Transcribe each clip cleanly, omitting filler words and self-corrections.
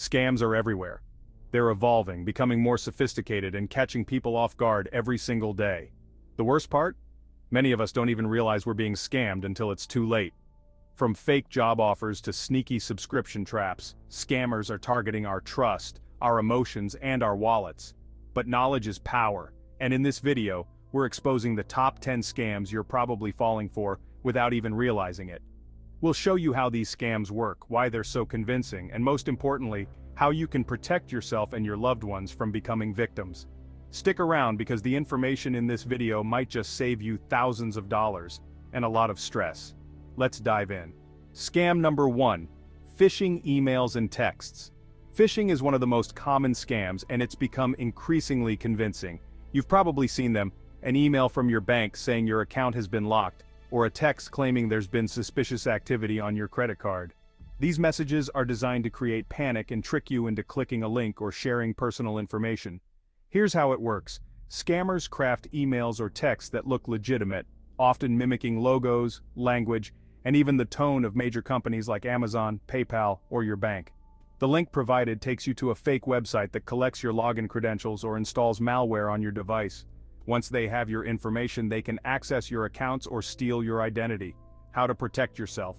Scams are everywhere. They're evolving, becoming more sophisticated, and catching people off guard every single day. The worst part? Many of us don't even realize we're being scammed until it's too late. From fake job offers to sneaky subscription traps, scammers are targeting our trust, our emotions, and our wallets. But knowledge is power, and in this video, we're exposing the top 10 scams you're probably falling for without even realizing it. We'll show you how these scams work, why they're so convincing, and most importantly, how you can protect yourself and your loved ones from becoming victims. Stick around because the information in this video might just save you thousands of dollars and a lot of stress. Let's dive in. Scam number 1. Phishing emails and texts. Phishing is one of the most common scams, and it's become increasingly convincing. You've probably seen them: an email from your bank saying your account has been locked, or a text claiming there's been suspicious activity on your credit card. These messages are designed to create panic and trick you into clicking a link or sharing personal information. Here's how it works. Scammers craft emails or texts that look legitimate, often mimicking logos, language, and even the tone of major companies like Amazon, PayPal, or your bank. The link provided takes you to a fake website that collects your login credentials or installs malware on your device. Once they have your information, they can access your accounts or steal your identity. How to protect yourself.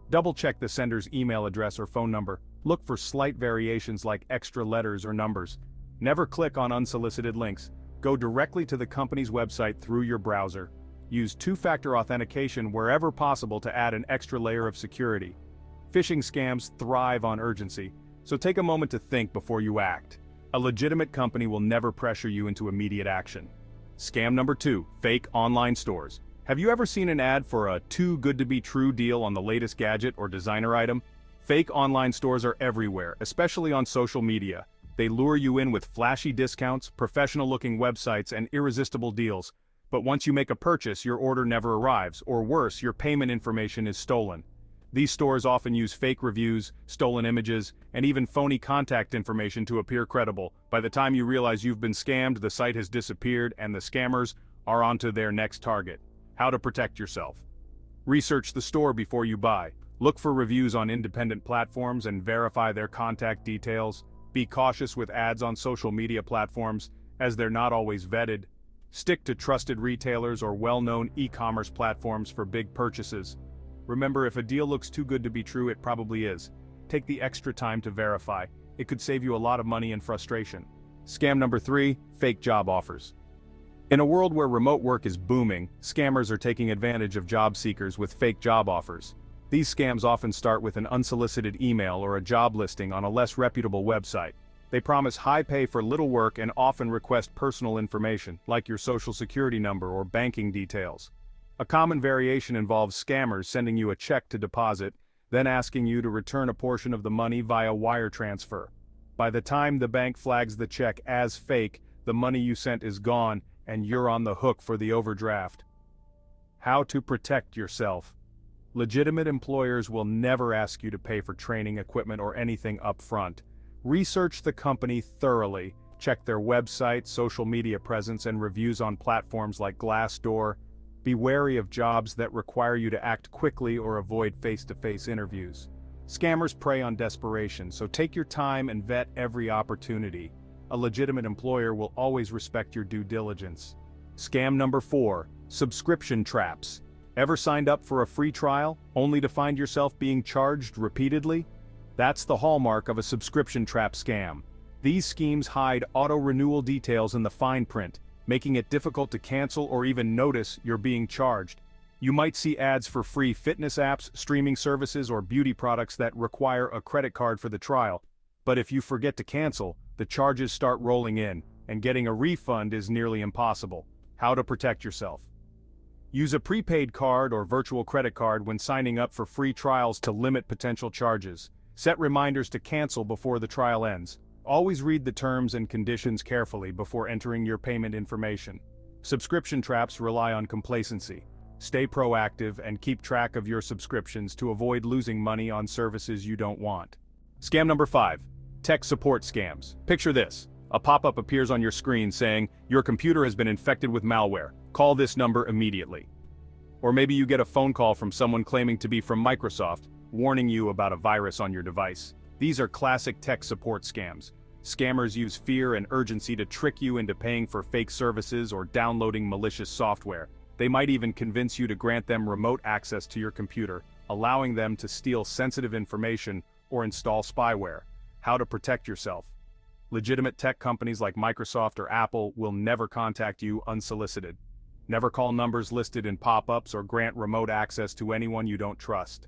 Double-check the sender's email address or phone number. Look for slight variations like extra letters or numbers. Never click on unsolicited links. Go directly to the company's website through your browser. Use two-factor authentication wherever possible to add an extra layer of security. Phishing scams thrive on urgency, so take a moment to think before you act. A legitimate company will never pressure you into immediate action. Scam number 2. Fake online stores. Have you ever seen an ad for a too good to be true deal on the latest gadget or designer item? Fake online stores are everywhere, especially on social media. They lure you in with flashy discounts, professional-looking websites, and irresistible deals. But once you make a purchase, your order never arrives, or worse, your payment information is stolen. These stores often use fake reviews, stolen images, and even phony contact information to appear credible. By the time you realize you've been scammed, the site has disappeared and the scammers are onto their next target. How to protect yourself. Research the store before you buy. Look for reviews on independent platforms and verify their contact details. Be cautious with ads on social media platforms, as they're not always vetted. Stick to trusted retailers or well-known e-commerce platforms for big purchases. Remember, if a deal looks too good to be true, it probably is. Take the extra time to verify. It could save you a lot of money and frustration. Scam number 3. Fake job offers. In a world where remote work is booming, scammers are taking advantage of job seekers with fake job offers. These scams often start with an unsolicited email or a job listing on a less reputable website. They promise high pay for little work and often request personal information, like your social security number or banking details. A common variation involves scammers sending you a check to deposit, then asking you to return a portion of the money via wire transfer. By the time the bank flags the check as fake, the money you sent is gone, and you're on the hook for the overdraft. How to protect yourself. Legitimate employers will never ask you to pay for training, equipment, or anything up front. Research the company thoroughly. Check their website, social media presence, and reviews on platforms like Glassdoor. Be wary of jobs that require you to act quickly or avoid face-to-face interviews. Scammers prey on desperation, so take your time and vet every opportunity. A legitimate employer will always respect your due diligence. Scam number 4. Subscription traps. Ever signed up for a free trial, only to find yourself being charged repeatedly? That's the hallmark of a subscription trap scam. These schemes hide auto-renewal details in the fine print, making it difficult to cancel or even notice you're being charged. You might see ads for free fitness apps, streaming services, or beauty products that require a credit card for the trial. But if you forget to cancel, the charges start rolling in, and getting a refund is nearly impossible. How to protect yourself. Use a prepaid card or virtual credit card when signing up for free trials to limit potential charges. Set reminders to cancel before the trial ends. Always read the terms and conditions carefully before entering your payment information. Subscription traps rely on complacency. Stay proactive and keep track of your subscriptions to avoid losing money on services you don't want. Scam number 5. Tech support scams. Picture this. A pop-up appears on your screen saying, "Your computer has been infected with malware. Call this number immediately." Or maybe you get a phone call from someone claiming to be from Microsoft, warning you about a virus on your device. These are classic tech support scams. Scammers use fear and urgency to trick you into paying for fake services or downloading malicious software. They might even convince you to grant them remote access to your computer, allowing them to steal sensitive information or install spyware. How to protect yourself. Legitimate tech companies like Microsoft or Apple will never contact you unsolicited. Never call numbers listed in pop-ups or grant remote access to anyone you don't trust.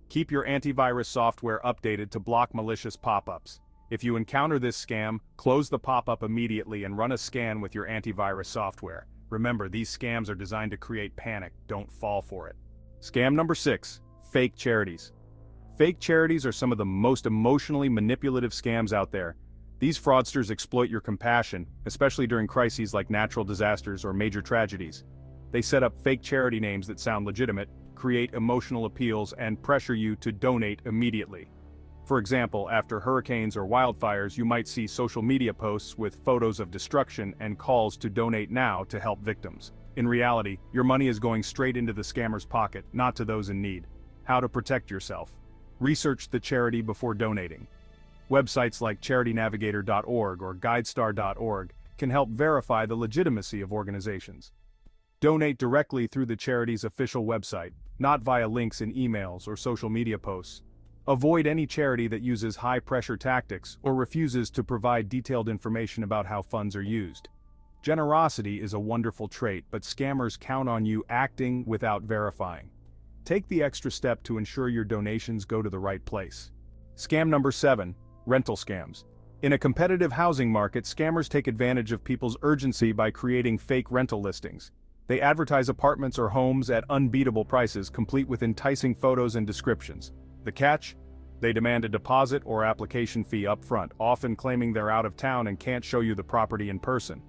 Keep your antivirus software updated to block malicious pop-ups. If you encounter this scam, close the pop-up immediately and run a scan with your antivirus software. Remember, these scams are designed to create panic. Don't fall for it. Scam number 6. Fake charities. Fake charities are some of the most emotionally manipulative scams out there. These fraudsters exploit your compassion, especially during crises like natural disasters or major tragedies. They set up fake charity names that sound legitimate, create emotional appeals, and pressure you to donate immediately. For example, after hurricanes or wildfires, you might see social media posts with photos of destruction and calls to donate now to help victims. In reality, your money is going straight into the scammer's pocket, not to those in need. How to protect yourself. Research the charity before donating. Websites like charitynavigator.org or guidestar.org can help verify the legitimacy of organizations. Donate directly through the charity's official website, not via links in emails or social media posts. Avoid any charity that uses high-pressure tactics or refuses to provide detailed information about how funds are used. Generosity is a wonderful trait, but scammers count on you acting without verifying. Take the extra step to ensure your donations go to the right place. Scam number 7. Rental scams. In a competitive housing market, scammers take advantage of people's urgency by creating fake rental listings. They advertise apartments or homes at unbeatable prices, complete with enticing photos and descriptions. The catch? They demand a deposit or application fee upfront, often claiming they're out of town and can't show you the property in person.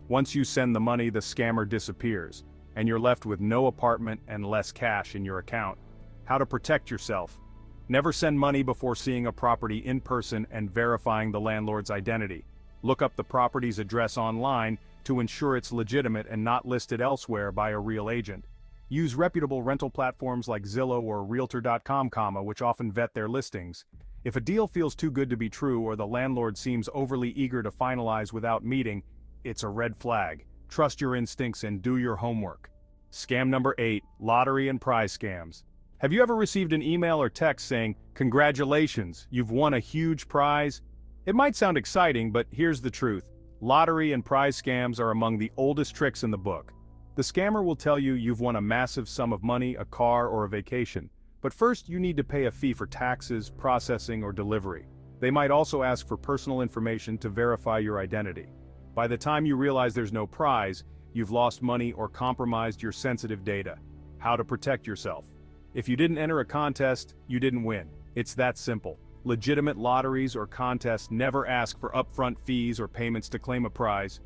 Once you send the money, the scammer disappears, and you're left with no apartment and less cash in your account. How to protect yourself. Never send money before seeing a property in person and verifying the landlord's identity. Look up the property's address online to ensure it's legitimate and not listed elsewhere by a real agent. Use reputable rental platforms like Zillow or Realtor.com, which often vet their listings. If a deal feels too good to be true or the landlord seems overly eager to finalize without meeting, it's a red flag. Trust your instincts and do your homework. Scam number 8. Lottery and prize scams. Have you ever received an email or text saying, "Congratulations, you've won a huge prize"? It might sound exciting, but here's the truth. Lottery and prize scams are among the oldest tricks in the book. The scammer will tell you you've won a massive sum of money, a car, or a vacation. But first, you need to pay a fee for taxes, processing, or delivery. They might also ask for personal information to verify your identity. By the time you realize there's no prize, you've lost money or compromised your sensitive data. How to protect yourself. If you didn't enter a contest, you didn't win. It's that simple. Legitimate lotteries or contests never ask for upfront fees or payments to claim a prize.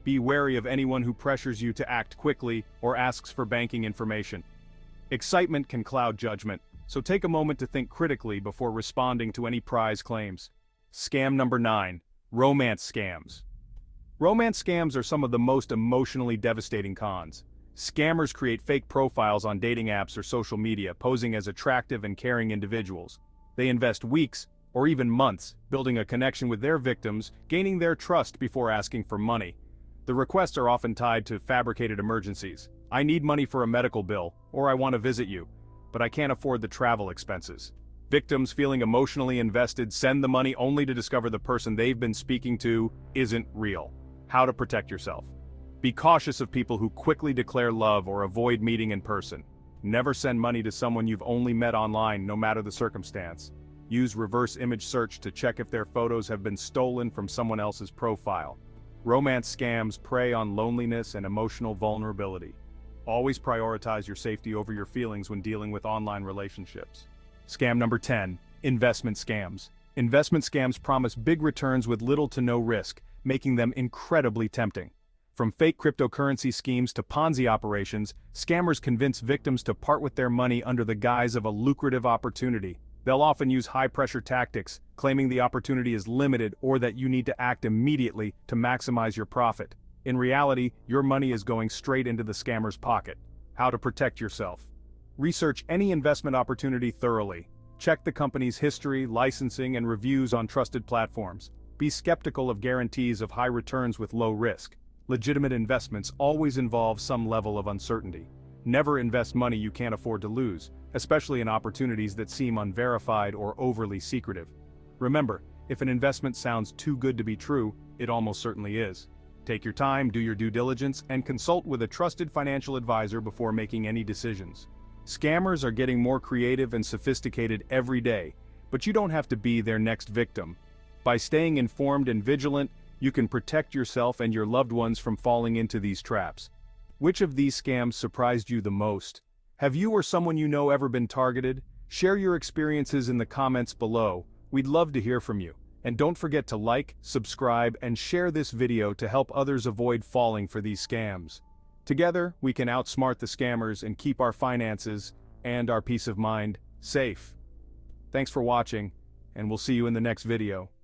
Be wary of anyone who pressures you to act quickly or asks for banking information. Excitement can cloud judgment, so take a moment to think critically before responding to any prize claims. Scam number 9. Romance scams. Romance scams are some of the most emotionally devastating cons. Scammers create fake profiles on dating apps or social media, posing as attractive and caring individuals. They invest weeks, or even months, building a connection with their victims, gaining their trust before asking for money. The requests are often tied to fabricated emergencies. I need money for a medical bill, or I want to visit you, but I can't afford the travel expenses. Victims, feeling emotionally invested, send the money only to discover the person they've been speaking to isn't real. How to protect yourself. Be cautious of people who quickly declare love or avoid meeting in person. Never send money to someone you've only met online, no matter the circumstance. Use reverse image search to check if their photos have been stolen from someone else's profile. Romance scams prey on loneliness and emotional vulnerability. Always prioritize your safety over your feelings when dealing with online relationships. Scam number 10. Investment scams. Investment scams promise big returns with little to no risk, making them incredibly tempting. From fake cryptocurrency schemes to Ponzi operations, scammers convince victims to part with their money under the guise of a lucrative opportunity. They'll often use high-pressure tactics, claiming the opportunity is limited or that you need to act immediately to maximize your profit. In reality, your money is going straight into the scammer's pocket. How to protect yourself. Research any investment opportunity thoroughly. Check the company's history, licensing, and reviews on trusted platforms. Be skeptical of guarantees of high returns with low risk. Legitimate investments always involve some level of uncertainty. Never invest money you can't afford to lose, especially in opportunities that seem unverified or overly secretive. Remember, if an investment sounds too good to be true, it almost certainly is. Take your time, do your due diligence, and consult with a trusted financial advisor before making any decisions. Scammers are getting more creative and sophisticated every day, but you don't have to be their next victim. By staying informed and vigilant, you can protect yourself and your loved ones from falling into these traps. Which of these scams surprised you the most? Have you or someone you know ever been targeted? Share your experiences in the comments below. We'd love to hear from you. And don't forget to like, subscribe, and share this video to help others avoid falling for these scams. Together, we can outsmart the scammers and keep our finances and our peace of mind safe. Thanks for watching, and we'll see you in the next video.